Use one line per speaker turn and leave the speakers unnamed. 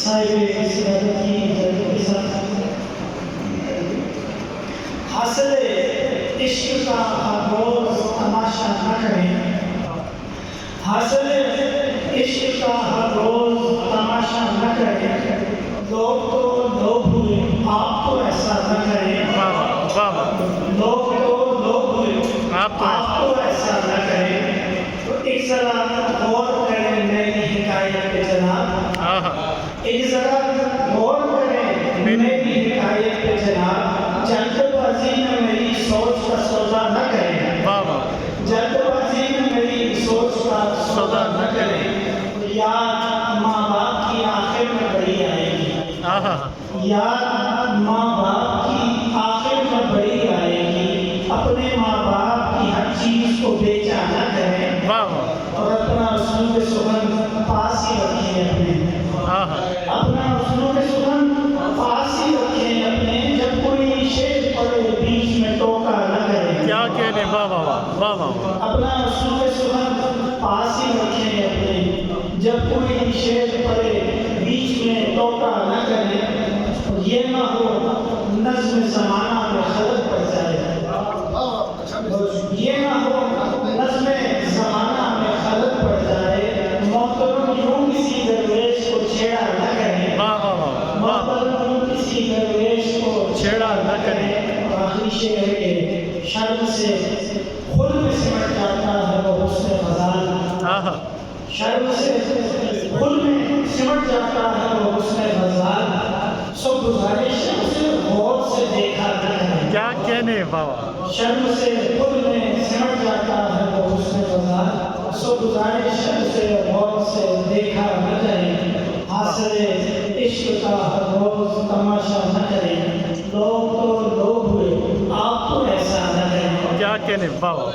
صاحب سیادت کی حضرت کے ساتھ حاصل عشق کا ہر روز تماشا نہ کریں، حاصل عشق کا ہر روز تماشا نہ کریں، لوگ تو لوگ ہوئے آپ تو ایسا نہ کریں، لوگ تو لوگ ہوئے آپ تو ایسا نہ کریں، تو ایک ذرا غور کریں میری حکایت پہ جناب، ایک ذرا غور کریں میری حکایت پہ جناب، جلد بازی میں میری سوچ کا سودا نہ کریں، جلد بازی میں میری سوچ کا سودا نہ کریں، یاد ماں باپ کی آخر میں بڑی آئے گی، یاد ماں باپ کی آخر میں بڑی آئے گی، اپنے ماں باپ کی ہر چیز کو بیچا نہ کریں، اور اپنا اسلوب سخن پاس ہی رکھیں اپنا اسلوب سخن پاس ہی رکھیں اپنے، جب کوئی شعر پڑھے بیچ میں ٹوکا نہ کریں،
کیا کہنے
اپنا اسلوب سخن پاس ہی رکھیں اپنے، جب کوئی شعر پڑھے بیچ میں ٹوکا نہ کریں، یہ نہ ہو نظم زمانہ میں خلل پڑ جائے، یہ نہ ہو نظم زمانہ میں خلل پڑ جائے، محترم یوں کسی درویش کو چھیڑا نہ کریں، محترم یوں کسی درویش کو چھیڑا نہ کریں، آخری شعر ہے کہ شرم سے خود میں سمٹ جاتا ہے وہ حسن غزال، شرم سے خود میں سمٹ جاتا ہے وہ حسن غزال، سو گزارش ہے اسے غور سے دیکھا نہ کریں،
کیا کہنے بابا،
شرم سے خود میں سمٹ جاتا ہے وہ حسن غزال، سو گزارش ہے اسے غور سے دیکھا نہ کریں، حاصل عشق کا ہر روز تماشا نہ کریں، لوگ تو لوگ ہوئے آپ تو ایسا نہ کریں،
کیا کہنے بابا۔